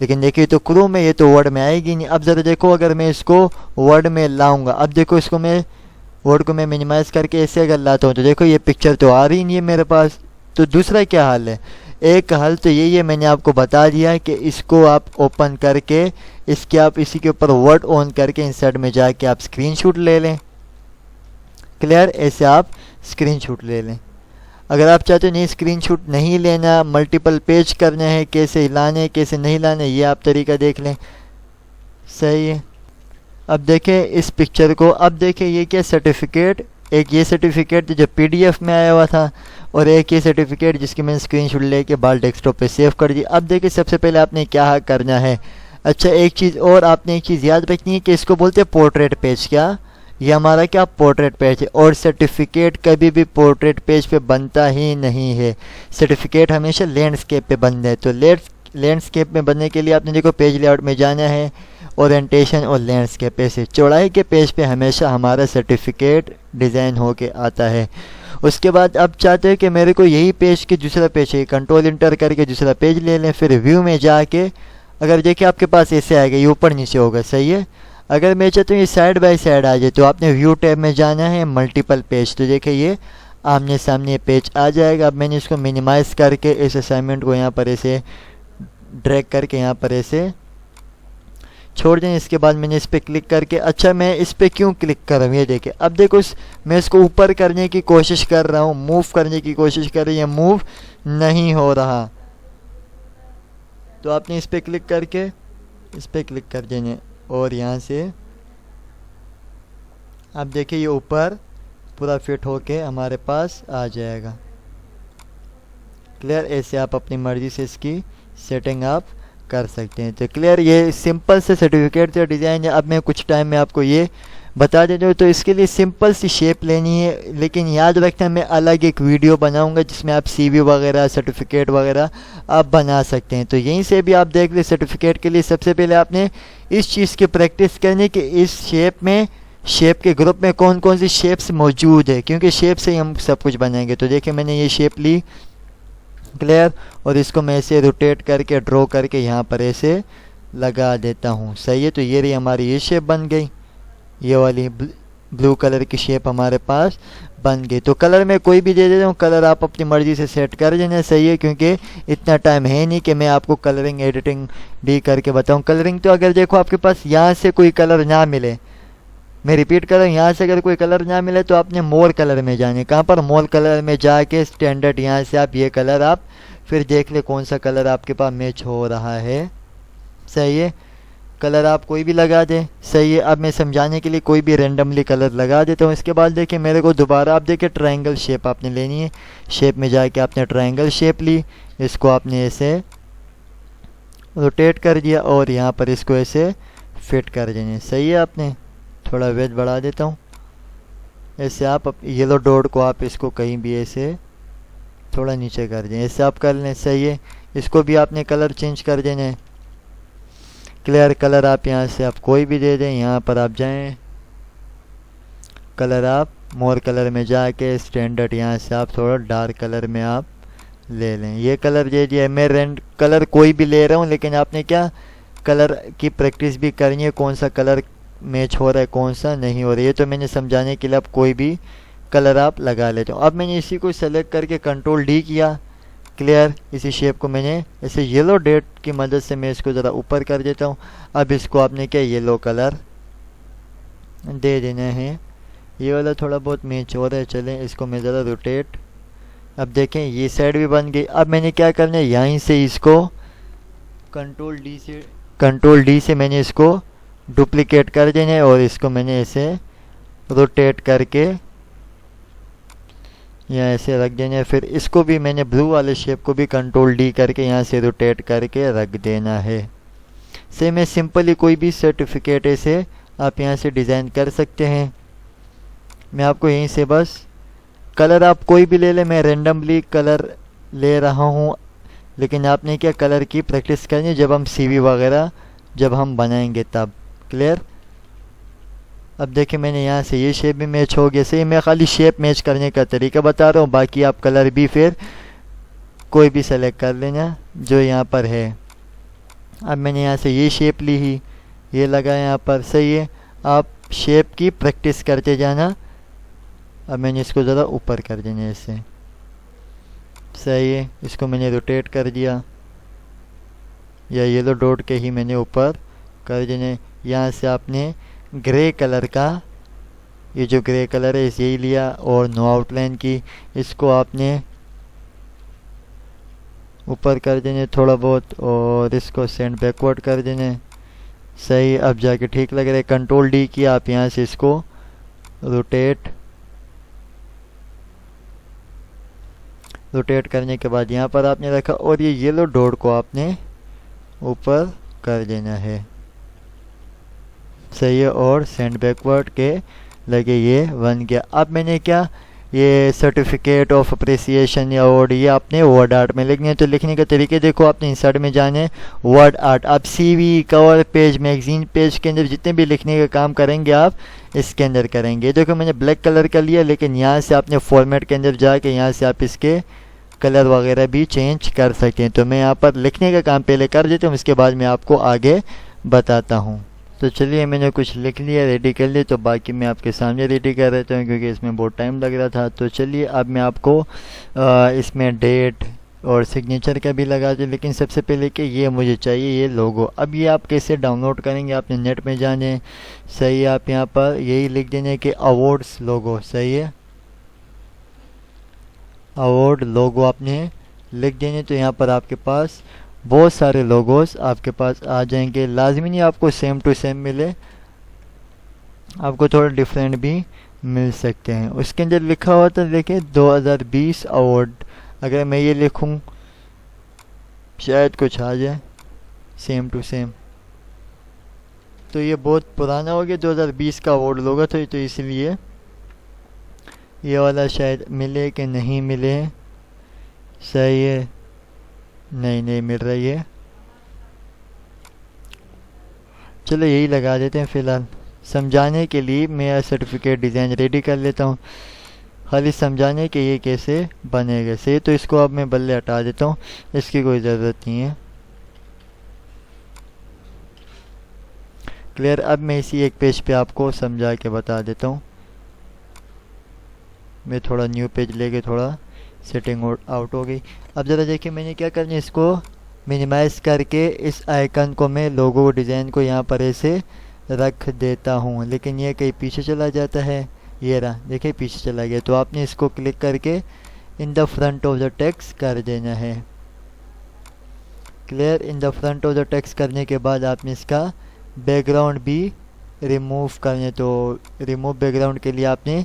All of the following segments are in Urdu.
لیکن دیکھیے تو کروم میں یہ تو ورڈ میں آئے گی نہیں. اب ذرا دیکھو اگر میں اس کو ورڈ میں لاؤں گا, اب دیکھو اس کو میں ورڈ کو میں منیمائز کر کے ایسے اگر لاتا ہوں تو دیکھو یہ پکچر تو آ رہی نہیں ہے میرے پاس. تو دوسرا کیا حل ہے؟ ایک حل تو یہی ہے, میں نے آپ کو بتا دیا ہے کہ اس کو آپ اوپن کر کے اس کے آپ اسی کے اوپر ورڈ آن کر کے انسرٹ میں جا کے آپ اسکرین شاٹ لے لیں. کلیئر؟ ایسے آپ اسکرین شاٹ لے لیں. اگر آپ چاہتے ہو نہیں اسکرین شاٹ نہیں لینا, ملٹیپل پیج کرنا ہے, کیسے لانے کیسے نہیں لانے, یہ آپ طریقہ دیکھ لیں. صحیح ہے. اب دیکھیں اس پکچر کو, اب دیکھیں یہ کیا سرٹیفکیٹ, ایک یہ سرٹیفکیٹ جو پی ڈی ایف میں آیا ہوا تھا, اور ایک یہ سرٹیفکیٹ جس کی میں نے اسکرین شاٹ لے کے بال ڈیسک ٹاپ پہ سیو کر دی. اب دیکھیں سب سے پہلے آپ نے کیا کرنا ہے. اچھا ایک چیز اور آپ نے ایک چیز یاد رکھنی ہے کہ اس کو بولتے ہیں پورٹریٹ پیج. کیا یہ ہمارا کیا پورٹریٹ پیج ہے, اور سرٹیفکیٹ کبھی بھی پورٹریٹ پیج پہ بنتا ہی نہیں ہے. سرٹیفکیٹ ہمیشہ لینڈسکیپ پہ بنتا ہے. تو لینڈسکیپ میں بننے کے لیے آپ نے دیکھو پیج لے آؤٹ میں جانا ہے, اورینٹیشن اور لینڈسکیپ پہ سے چوڑائی کے پیج پہ ہمیشہ ہمارا سرٹیفکیٹ ڈیزائن ہو کے آتا ہے. اس کے بعد اب چاہتے ہیں کہ میرے کو یہی پیج کے دوسرا پیج ہے, کنٹرول انٹر کر کے دوسرا پیج لے لیں. پھر ویو میں جا کے اگر دیکھیں آپ کے پاس ایسے آئے گا, یہ اوپر نیچے ہوگا. صحیح ہے. اگر میں چاہتا ہوں یہ سائڈ بائی سائڈ آ جائے تو آپ نے ویو ٹیب میں جانا ہے, ملٹیپل پیج. تو دیکھیں یہ آمنے سامنے پیج آ جائے گا. اب میں نے اس کو منیمائز کر کے اس اسائنمنٹ کو یہاں پر ایسے ڈریگ کر کے یہاں پر ایسے چھوڑ دیں. اس کے بعد میں نے اس پہ کلک کر کے, اچھا میں اس پہ کیوں کلک کر رہا ہوں یہ دیکھیں. اب دیکھو میں اس کو اوپر کرنے کی کوشش کر رہا ہوں, موو کرنے کی کوشش کر رہی ہے, موو نہیں ہو رہا. تو آپ نے اس پہ کلک کر کے اس پہ کلک کر دینے, اور یہاں سے اب دیکھیں یہ اوپر پورا فٹ ہو کے ہمارے پاس آ جائے گا. کلیئر؟ ایسے آپ اپنی مرضی سے اس کی سیٹنگ آپ کر سکتے ہیں. تو کلیئر, یہ سمپل سے سرٹیفکیٹ سے ڈیزائن ہے. اب میں کچھ ٹائم میں آپ کو یہ بتا دیتا ہوں. تو اس کے لیے سمپل سی شیپ لینی ہے, لیکن یاد رکھنا میں الگ ایک ویڈیو بناؤں گا جس میں آپ سی وی وغیرہ سرٹیفکیٹ وغیرہ آپ بنا سکتے ہیں. تو یہیں سے بھی آپ دیکھ لیں. سرٹیفکیٹ کے لیے سب سے پہلے آپ نے اس چیز کی پریکٹس کرنی کہ اس شیپ کے گروپ میں کون کون سی شیپس موجود ہے, کیونکہ شیپ سے ہی ہم سب کچھ بنائیں گے. تو دیکھیں میں نے یہ شیپ لی. کلیئر؟ اور اس کو میں ایسے روٹیٹ کر کے ڈرا کر کے یہاں پر ایسے لگا دیتا ہوں. صحیح ہے. تو یہ رہی ہماری یہ شیپ بن گئی, یہ والی بلو کلر کی شیپ ہمارے پاس بن گئی. تو کلر میں کوئی بھی دے دیتا ہوں, کلر آپ اپنی مرضی سے سیٹ کر دینا. صحیح ہے, کیونکہ اتنا ٹائم ہے نہیں کہ میں آپ کو کلرنگ ایڈیٹنگ بھی کر کے بتاؤں. کلرنگ تو اگر دیکھو آپ کے پاس یہاں سے کوئی کلر نہ ملے, میں ریپیٹ کر رہا ہوں, یہاں سے اگر کوئی کلر نہ ملے تو آپ نے مور کلر میں جانے. کہاں پر؟ مور کلر میں جا کے اسٹینڈرڈ یہاں سے آپ یہ کلر آپ پھر دیکھ لیں کون سا کلر آپ کے پاس میچ ہو رہا ہے. صحیح ہے. کلر آپ کوئی بھی لگا دیں. صحیح ہے. اب میں سمجھانے کے لیے کوئی بھی رینڈملی کلر لگا دیتا ہوں. اس کے بعد دیکھیں میرے کو دوبارہ آپ دیکھیں ٹرائنگل شیپ آپ نے لینی ہے. شیپ میں جا کے آپ نے ٹرائنگل شیپ لی, اس کو آپ نے ایسے روٹیٹ کر دیا اور یہاں پر اس کو ایسے فٹ کر دینا. صحیح ہے. آپ نے تھوڑا ویٹ بڑھا دیتا ہوں. ایسے آپ یلو ڈاٹ کو آپ اس کو کہیں بھی ایسے تھوڑا نیچے کر دیں, ایسے آپ کر لیں. صحیح ہے. اس کو بھی آپ نے کلر چینج کر دینا ہے. کلیئر؟ کلر آپ یہاں سے آپ کوئی بھی دے دیں. یہاں پر آپ جائیں, کلر آپ مور کلر میں جا کے اسٹینڈرڈ یہاں سے آپ تھوڑا ڈارک کلر میں آپ لے لیں. یہ کلر دے دیا. میں کلر کوئی بھی لے رہا ہوں, لیکن آپ نے کیا کلر کی پریکٹس بھی کرنی ہے, کون سا کلر میچ ہو رہا ہے کون سا نہیں ہو رہا ہے. یہ تو میں نے سمجھانے کے لیے آپ کوئی بھی کلر آپ لگا لیتے ہوں. اب میں نے اسی کو سلیکٹ کر کے کنٹرول ڈی کیا. کلیئر؟ اسی شیپ کو میں نے ایسے یلو ڈیٹ کی مدد سے میں اس کو ذرا اوپر کر دیتا ہوں. اب اس کو آپ نے کیا یلو کلر دے دینا ہے. یہ والا تھوڑا بہت میچ ہو رہا ہے, چلیں اس کو میں ذرا روٹیٹ. اب دیکھیں یہ سائڈ بھی بن گئی. اب میں نے کیا کرنا ہے, یہیں سے اس کو کنٹرول ڈی سے میں نے اس کو ڈپلیکیٹ کر دینا ہے, اور اس کو میں نے ایسے روٹیٹ کر کے یہاں ایسے رکھ دینا ہے. پھر اس کو بھی میں نے بلو والے شیپ کو بھی کنٹرول ڈی کر کے یہاں سے روٹیٹ کر کے رکھ دینا ہے. سے میں سمپلی کوئی بھی سرٹیفکیٹ ایسے آپ یہاں سے ڈیزائن کر سکتے ہیں. میں آپ کو یہیں سے بس کلر آپ کوئی بھی لے لیں, میں رینڈملی کلر لے رہا ہوں, لیکن آپ نے کیا کلر کی پریکٹس کرنی ہے جب ہم سی وی وغیرہ جب ہم بنائیں گے تب. کلیئر؟ اب دیکھیں میں نے یہاں سے یہ شیپ بھی میچ ہو گیا. صحیح, میں خالی شیپ میچ کرنے کا طریقہ بتا رہا ہوں, باقی آپ کلر بھی پھر کوئی بھی سلیکٹ کر لینا جو یہاں پر ہے. اب میں نے یہاں سے یہ شیپ لی ہی، یہ لگا یہاں پر، صحیح ہے. آپ شیپ کی پریکٹس کرتے جانا. اب میں نے اس کو ذرا اوپر کر دینا ایسے، صحیح ہے. اس کو میں نے روٹیٹ کر دیا، یا یلو ڈاٹ کے ہی میں نے اوپر کر دینا. یہاں سے آپ نے گرے کلر کا، یہ جو گرے کلر ہے یہی لیا، اور نو آؤٹ لائن کی اس کو آپ نے اوپر کر دینے تھوڑا بہت، اور اس کو سینڈ بیکورڈ کر دینے. صحیح، اب جا کے ٹھیک لگ رہا ہے. کنٹرول ڈی کیا، آپ یہاں سے اس کو روٹیٹ کرنے کے بعد یہاں پر آپ نے رکھا، اور یہ یلو ڈاٹ کو آپ نے اوپر کر دینا ہے. صحیح ہے، اور سینڈ بیکورڈ کے لگے یہ بن گیا. اب میں نے کیا، یہ سرٹیفکیٹ آف اپریسیشن یا اوارڈ، یہ آپ نے ورڈ آرٹ میں لکھنے. تو لکھنے کا طریقے دیکھو، آپ نے انسرٹ میں جانے ورڈ آرٹ. آپ سی وی، کور پیج، میگزین پیج کے اندر جتنے بھی لکھنے کا کام کریں گے آپ اس کے اندر کریں گے. دیکھو میں نے بلیک کلر کا لیا، لیکن یہاں سے آپ نے فارمیٹ کے اندر جا کے یہاں سے آپ اس کے کلر وغیرہ بھی چینج کر سکتے ہیں. تو میں یہاں پر لکھنے کا کام پہلے کر دیتا ہوں، اس کے بعد میں آپ کو آگے بتاتا ہوں. تو چلیے میں نے کچھ لکھ لیا، ریڈی کر لیا، تو باقی میں آپ کے سامنے ریڈی کر رہتا ہوں کیونکہ اس میں بہت ٹائم لگ رہا تھا. تو چلیے اب میں آپ کو اس میں ڈیٹ اور سگنیچر کا بھی لگا دیں، لیکن سب سے پہلے کہ یہ مجھے چاہیے یہ لوگو. اب یہ آپ کیسے ڈاؤن لوڈ کریں گے، آپ نے نیٹ میں جانے. صحیح ہے، آپ یہاں پر یہی لکھ دینے کہ ایوارڈس لوگو. صحیح ہے، ایوارڈ لوگو آپ نے لکھ دینے. تو یہاں پر آپ کے پاس بہت سارے لوگوز آپ کے پاس آ جائیں گے. لازمی نہیں آپ کو سیم ٹو سیم ملے، آپ کو تھوڑا ڈفرینٹ بھی مل سکتے ہیں. اس کے اندر لکھا ہوا تھا دیکھیں 2020 ایوارڈ. اگر میں یہ لکھوں شاید کچھ آ جائے سیم ٹو سیم. تو یہ بہت پرانا ہو گیا، 2020 کا ایوارڈ لوگا تھا، تو اس لیے یہ والا شاید ملے کہ نہیں ملے. صحیح ہے، نہیں مل رہی ہے. چلو یہی لگا دیتے ہیں فی الحال. سمجھانے کے لیے میں سرٹیفکیٹ ڈیزائن ریڈی کر لیتا ہوں، خالی سمجھانے کے یہ کیسے بنے گا. صحیح، تو اس کو اب میں بلے ہٹا دیتا ہوں، اس کی کوئی ضرورت نہیں ہے. کلیئر. اب میں اسی ایک پیج پہ آپ کو سمجھا کے بتا دیتا ہوں. میں تھوڑا نیو پیج لے کے تھوڑا سیٹنگ آؤٹ ہو گئی. اب ذرا دیکھیں میں نے کیا کرنا ہے، اس کو منیمائز کر کے اس آئیکن کو میں لوگو ڈیزائن کو یہاں پر ایسے رکھ دیتا ہوں، لیکن یہ کہیں پیچھے چلا جاتا ہے. یہ رہا، دیکھیں پیچھے چلا گیا. تو آپ نے اس کو کلک کر کے in the front of the text کر دینا ہے. Clear. In the front of the text کرنے کے بعد آپ نے اس کا بیک گراؤنڈ بھی ریموو کرنے. تو ریموو بیک گراؤنڈ کے لیے آپ نے،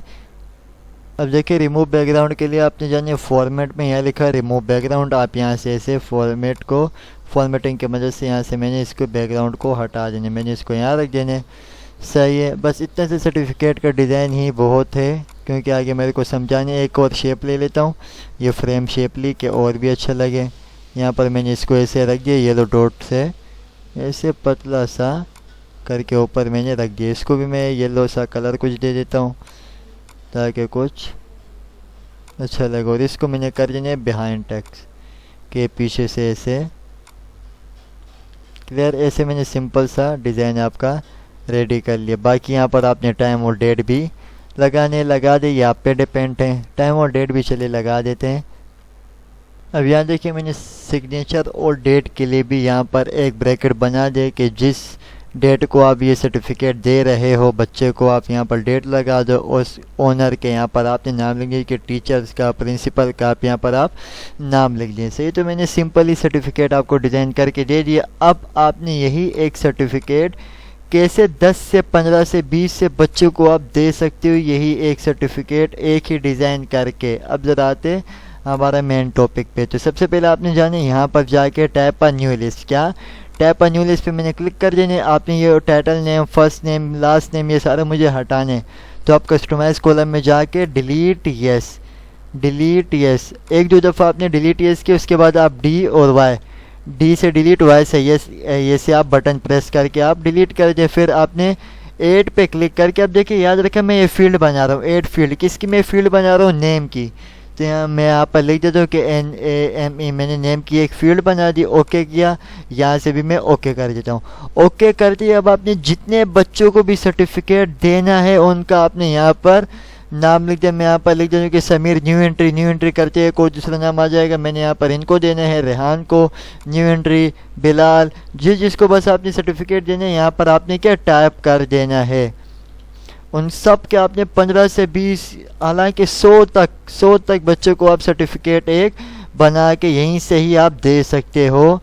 اب دیکھیں ریموو بیک گراؤنڈ کے لیے آپ نے جانے فارمیٹ میں یہاں لکھا ریموو بیک گراؤنڈ. آپ یہاں سے ایسے فارمیٹنگ کی مدد سے یہاں سے میں نے اس کو بیک گراؤنڈ کو ہٹا دینے، میں نے اس کو یہاں رکھ دینے. صحیح ہے، بس اتنے سے سرٹیفکیٹ کا ڈیزائن ہی بہت ہے، کیونکہ آگے میرے کو سمجھانے. ایک اور شیپ لے لیتا ہوں، یہ فریم شیپ لی کہ اور بھی اچھا لگے. یہاں پر میں نے اس کو ایسے رکھ دیا، یلو ڈاٹ سے ایسے پتلا سا کر کے اوپر میں نے رکھ دیا. اس کو بھی میں یلو سا کلر کچھ دے دیتا ہوں تاکہ کچھ اچھا لگے. اور اس کو میں نے کر دینا بیہائنڈ ٹیکسٹ کے پیچھے سے ایسے. کلیئر. ایسے میں نے سمپل سا ڈیزائن آپ کا ریڈی کر لیا. باقی یہاں پر آپ نے ٹائم اور ڈیٹ بھی لگا دے، یہ آپ پہ ڈیپینڈ ہے. ٹائم اور ڈیٹ بھی چلے لگا دیتے ہیں. اب یہاں دیکھیں میں نے سگنیچر اور ڈیٹ کے لیے بھی یہاں پر ایک بریکٹ بنا دے کہ جس ڈیٹ کو آپ یہ سرٹیفکیٹ دے رہے ہو بچے کو، آپ یہاں پر ڈیٹ لگا دو. اس اونر کے یہاں پر آپ نے نام لکھ دیا کہ ٹیچرز کا، پرنسپل کا، آپ یہاں پر آپ نام لکھ دیں. صحیح. تو میں نے سمپل ہی سرٹیفکیٹ آپ کو ڈیزائن کر کے دے دیا. اب آپ نے یہی ایک سرٹیفکیٹ کیسے 10 سے 15 سے 20 سے بچوں کو آپ دے سکتے ہو، یہی ایک سرٹیفکیٹ ایک ہی ڈیزائن کر کے. اب ذرا آتے ہمارا مین ٹاپک پہ. تو سب سے پہلے آپ نے جانے یہاں پر جا کے ٹائپ نیو لسٹ. کیا ٹائپ نیو لسٹ پہ میں نے کلک کر دینے. آپ نے یہ ٹائٹل نیم، فرسٹ نیم، لاسٹ نیم، یہ سارے مجھے ہٹانے. تو آپ کسٹمائز کالم میں جا کے ڈیلیٹ یس ایک دو دفعہ آپ نے ڈیلیٹ یس کیا. اس کے بعد آپ ڈی اور وائی، ڈی سے ڈیلیٹ، وائی سے یس، یہ سے آپ بٹن پریس کر کے آپ ڈیلیٹ کر دیں. پھر آپ نے ایڈ پہ کلک کر کے اب دیکھیں یاد رکھیں میں یہ فیلڈ بنا رہا ہوں. ایڈ فیلڈ کس کی میں فیلڈ بنا رہا ہوں؟ نیم کی. تو یہاں میں یہاں پر لکھ دیتا ہوں کہ NAME، میں نے نیم کی ایک فیلڈ بنا دی، اوکے کیا، یہاں سے بھی میں اوکے کر دیتا ہوں۔ اوکے کرتے ہی اب آپ نے جتنے بچوں کو بھی سرٹیفکیٹ دینا ہے ان کا آپ نے یہاں پر نام لکھ دیا۔ میں یہاں پر لکھ دیتا ہوں کہ سمیر، نیو انٹری کرتے کوئی دوسرا نام آ جائے گا، میں نے یہاں پر ان کو دینا ہے، ریحان کو نیو انٹری، بلال، جس کو بس آپ نے سرٹیفکیٹ دینا ہے یہاں پر آپ نے کیا ٹائپ کر دینا ہے۔ ان سب کے آپ نے 15 سے 20 حالانکہ 100 تک بچوں کو آپ سرٹیفکیٹ ایک بنا کے یہیں سے ہی آپ دے سکتے ہو۔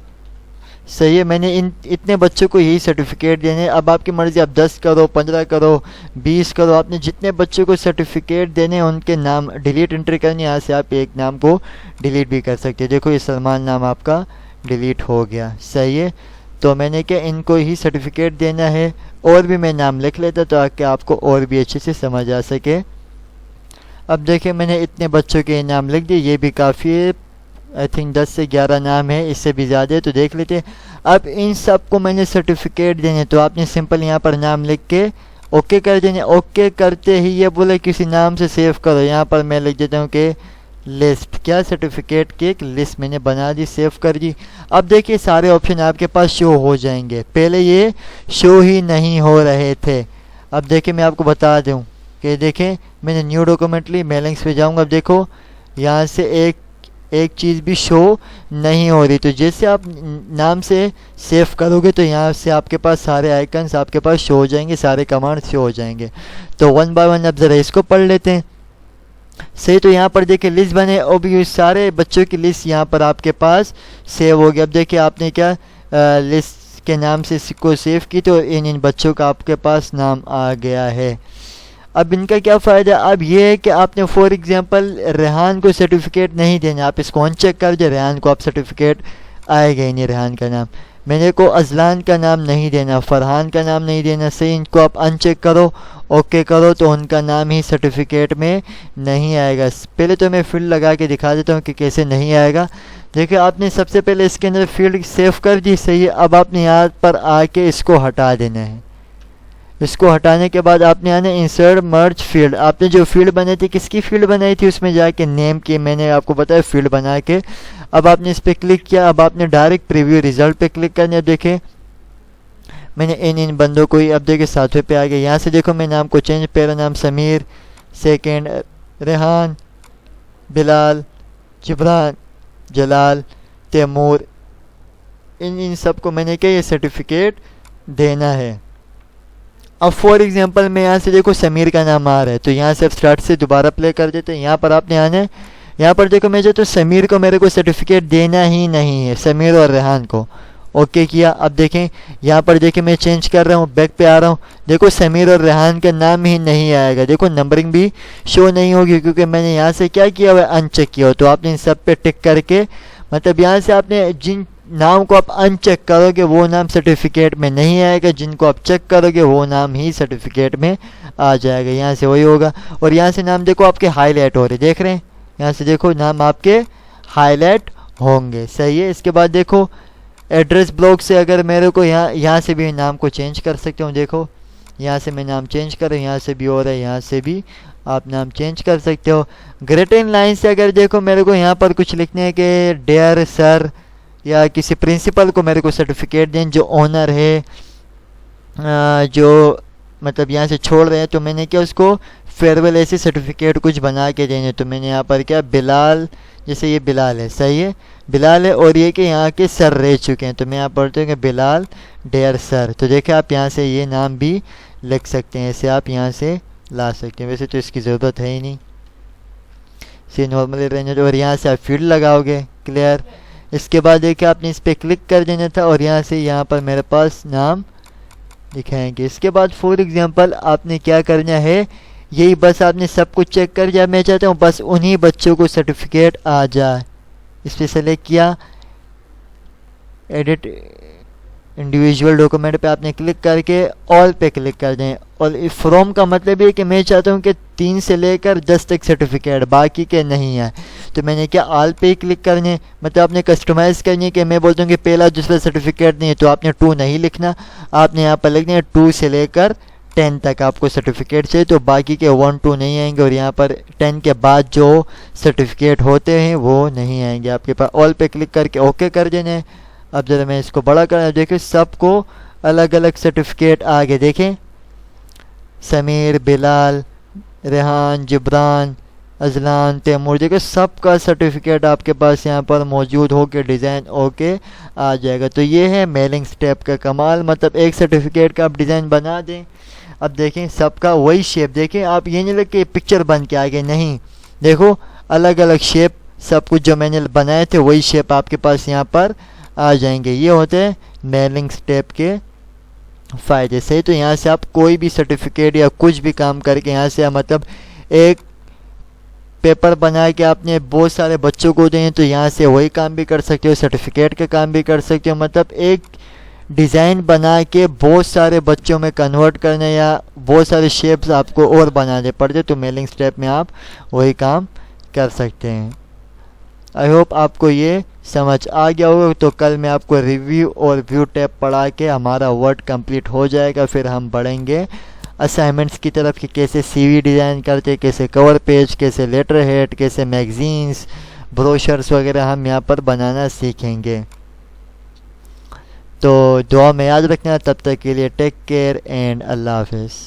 صحیح ہے، میں نے اتنے بچوں کو یہی سرٹیفکیٹ دینے، اب آپ کی مرضی، آپ 10 کرو، 15 کرو، 20 کرو، آپ نے جتنے بچوں کو سرٹیفکیٹ دینے ان کے نام ڈیلیٹ انٹری کرنی، یہاں سے آپ ایک نام کو ڈیلیٹ بھی کر سکتے ہیں۔ دیکھو یہ سلمان نام آپ کا ڈیلیٹ ہو گیا۔ صحیح ہے، تو میں نے کہ ان کو ہی سرٹیفکیٹ دینا ہے، اور بھی میں نام لکھ لیتا تاکہ آپ کو اور بھی اچھے سے سمجھ آ سکے۔ اب دیکھیں میں نے اتنے بچوں کے نام لکھ دیے، یہ بھی کافی ہے، آئی تھنک 10 سے 11 نام ہے، اس سے بھی زیادہ ہے تو دیکھ لیتے ہیں۔ اب ان سب کو میں نے سرٹیفکیٹ دینے، تو آپ نے سمپل یہاں پر نام لکھ کے اوکے کر دینے۔ اوکے کرتے ہی یہ بولے کسی نام سے سیو کرو، یہاں پر میں لکھ دیتا ہوں کہ لسٹ، کیا سرٹیفکیٹ کی ایک لسٹ میں نے بنا دی، سیو کر دی۔ اب دیکھیے سارے آپشن آپ کے پاس شو ہو جائیں گے، پہلے یہ شو ہی نہیں ہو رہے تھے۔ اب دیکھیں میں آپ کو بتا دوں کہ دیکھیں میں نے نیو ڈاکومنٹ لی، میلنگس پہ جاؤں گا، اب دیکھو یہاں سے ایک چیز بھی شو نہیں ہو رہی۔ تو جیسے آپ نام سے سیو کرو گے تو یہاں سے آپ کے پاس سارے آئیکنس آپ کے پاس شو ہو جائیں گے، سارے کمانڈ شو ہو جائیں گے۔ تو 1 بائی 1 اب ذرا اس کو پڑھ لیتے ہیں۔ صحیح، تو یہاں پر دیکھیں لسٹ بنے، اور بھی سارے بچوں کی لسٹ یہاں پر آپ کے پاس سیو ہو گیا۔ اب دیکھیں آپ نے کیا لسٹ کے نام سے اس کو سیو کی تو ان بچوں کا آپ کے پاس نام آ گیا ہے۔ اب ان کا کیا فائدہ، اب یہ ہے کہ آپ نے فور ایگزامپل ریحان کو سرٹیفکیٹ نہیں دینا، آپ اس کو ان چیک کر دیں، ریحان کو آپ سرٹیفکیٹ آئے گا ہی نہیں، ریحان کا نام۔ میں نے کو ازلان کا نام نہیں دینا، فرحان کا نام نہیں دینا، صحیح، ان کو آپ ان چیک کرو، اوکے کرو تو ان کا نام ہی سرٹیفکیٹ میں نہیں آئے گا۔ پہلے تو میں فیلڈ لگا کے دکھا دیتا ہوں کہ کیسے نہیں آئے گا۔ دیکھیں آپ نے سب سے پہلے اس کے اندر فیلڈ سیو کر دی، صحیح ہے، اب آپ نے یہاں پر آ کے اس کو ہٹا دینا ہے۔ اس کو ہٹانے کے بعد آپ نے آنا انسرٹ مرج فیلڈ، آپ نے جو فیلڈ بنائی تھی، کس کی فیلڈ بنائی تھی، اس میں جا کے نیم کی میں نے آپ کو بتایا فیلڈ بنا کے، اب آپ نے اس پہ کلک کیا، اب آپ نے ڈائریکٹ پریویو ریزلٹ پہ کلک کرنا ہے۔ دیکھیں میں نے ان بندوں کو ہی، اب دیکھیں 7ویں پہ آ گیا، یہاں سے دیکھو میں نام کو چینج، پہلا نام سمیر، سیکنڈ ریحان، بلال، جبران، جلال، تیمور، ان سب کو میں نے کیا یہ سرٹیفکیٹ دینا ہے۔ اب فور ایگزامپل میں یہاں سے دیکھو سمیر کا نام آ رہا ہے، تو یہاں سے اب اسٹارٹ سے دوبارہ پلے کر دیتے ہیں، یہاں پر آپ نے آنا ہے، یہاں پر دیکھو میں جو تو سمیر کو میرے کو سرٹیفکیٹ دینا ہی نہیں ہے، سمیر اور ریحان کو اوکے کیا۔ اب دیکھیں یہاں پر دیکھیں میں چینج کر رہا ہوں، بیک پہ آ رہا ہوں، دیکھو سمیر اور ریحان کا نام ہی نہیں آئے گا، دیکھو نمبرنگ بھی شو نہیں ہوگی کیونکہ میں نے یہاں سے کیا کیا ہوا ہے، ان چیک کیا ہوا، تو آپ نے ان سب پہ ٹک کر کے مطلب یہاں سے آپ نے جن نام کو آپ ان چیک کرو گے وہ نام سرٹیفکیٹ میں نہیں آئے گا، جن کو آپ چیک کرو گے وہ نام ہی سرٹیفکیٹ میں آ جائے گا، یہاں سے وہی ہوگا۔ اور یہاں سے نام دیکھو آپ کے ہائی لائٹ ہو رہے، دیکھ رہے ہیں، یہاں سے دیکھو نام آپ کے ہائی لائٹ ہوں گے، صحیح ہے۔ اس کے بعد دیکھو ایڈریس بلاک سے اگر میرے کو یہاں سے بھی نام کو چینج کر سکتے ہوں، دیکھو یہاں سے میں نام چینج کر رہا ہوں، یہاں سے بھی ہو رہا ہے، یہاں سے بھی آپ نام چینج کر سکتے ہو۔ گریٹن لائن سے اگر دیکھو میرے کو یہاں پر کچھ لکھنے ہے کہ ڈیئر سر یا کسی پرنسپل کو میرے کو سرٹیفکیٹ دیں جو اونر ہے، جو مطلب یہاں سے چھوڑ رہے ہیں، تو میں نے کیا اس کو فیئرویل ایسے سرٹیفکیٹ کچھ بنا کے دینے، تو میں نے یہاں پر کیا بلال، جیسے یہ بلال ہے، صحیح ہے، بلال ہے، اور یہ کہ یہاں کے سر رہ چکے ہیں، تو میں یہاں پڑھتا ہوں کہ بلال ڈیئر سر، تو دیکھیں آپ یہاں سے یہ نام بھی لکھ سکتے ہیں، ایسے آپ یہاں سے لا سکتے ہیں، ویسے تو اس کی ضرورت ہے ہی نہیں، سے نارملی رینج، اور یہاں سے آپ فیلڈ لگاؤ گے، کلیئر۔ اس کے بعد دیکھیں آپ نے اس پہ کلک کر دینا تھا، اور یہاں سے یہاں پر میرے پاس نام دکھائیں گے۔ اس کے بعد فور ایگزامپل آپ نے کیا کرنا ہے، یہی بس آپ نے سب کچھ چیک کر دیا، میں چاہتا ہوں بس انہی بچوں کو سرٹیفکیٹ آ جائے، اس پہ سلیکٹ کیا، ایڈٹ انڈیویجول ڈاکومنٹ پہ آپ نے کلک کر کے آل پہ کلک کر دیں، اور فروم کا مطلب یہ کہ میں چاہتا ہوں کہ 3 سے لے کر 10 تک سرٹیفکیٹ، باقی کے نہیں آئے، تو میں نے کیا آل پہ ہی کلک کرنے، مطلب آپ نے کسٹمائز کرنی ہے کہ میں بولتا ہوں کہ پہلا دوسرا سرٹیفکیٹ نہیں ہے تو آپ نے 2 نہیں لکھنا، آپ نے یہاں پر لکھنا ہے 2 سے لے کر 10 تک آپ کو سرٹیفکیٹ چاہیے تو باقی کے 1 2 نہیں آئیں گے، اور یہاں پر 10 کے بعد جو سرٹیفکیٹ ہوتے ہیں وہ نہیں آئیں گے آپ کے پاس۔ آل پہ کلک کر کے اوکے کر دینا ہے۔ اب ذرا میں اس کو بڑا کرنا، دیکھیں سب کو الگ الگ سرٹیفکیٹ آگے دیکھیں، سمیر، بلال، ریحان، جبران، اذلان، تیمور، دیکھیں سب کا سرٹیفکیٹ آپ کے پاس یہاں پر موجود ہو کے ڈیزائن اوکے آ جائے گا۔ تو یہ ہے میلنگ سٹیپ کا کمال، مطلب ایک سرٹیفکیٹ کا آپ ڈیزائن بنا دیں۔ اب دیکھیں سب کا وہی شیپ، دیکھیں آپ یہ نہیں لگ کہ پکچر بن کے آگے، نہیں، دیکھو الگ الگ شیپ، سب کچھ جو میں نے بنائے تھے وہی شیپ آپ کے پاس یہاں پر آ جائیں گے۔ یہ ہوتے ہیں میلنگ سٹیپ کے فائدے سے۔ تو یہاں سے آپ کوئی بھی سرٹیفکیٹ یا کچھ بھی کام کر کے یہاں سے مطلب ایک پیپر بنا کے آپ نے بہت سارے بچوں کو دیں تو یہاں سے وہی کام بھی کر سکتے ہو، سرٹیفکیٹ کا کام بھی کر سکتے ہو، مطلب ایک ڈیزائن بنا کے بہت سارے بچوں میں کنورٹ کرنا یا بہت سارے شیپس آپ کو اور بنانے پڑتے تو میلنگ سٹیپ میں آپ وہی کام کر سکتے ہیں۔ آئی ہوپ آپ کو یہ سمجھ آ گیا ہوگا۔ تو کل میں آپ کو ریویو اور ویو ٹیپ پڑھا کے ہمارا ورڈ کمپلیٹ ہو جائے گا، پھر ہم بڑھیں گے اسائنمنٹس کی طرف کہ کیسے سی وی ڈیزائن کرتے، کیسے کور پیج، کیسے لیٹر ہیڈ، کیسے میگزینس، بروشرز وغیرہ ہم یہاں پر بنانا سیکھیں گے۔ تو دعا میں یاد رکھنا، تب تک کے لیے ٹیک کیئر اینڈ اللہ حافظ۔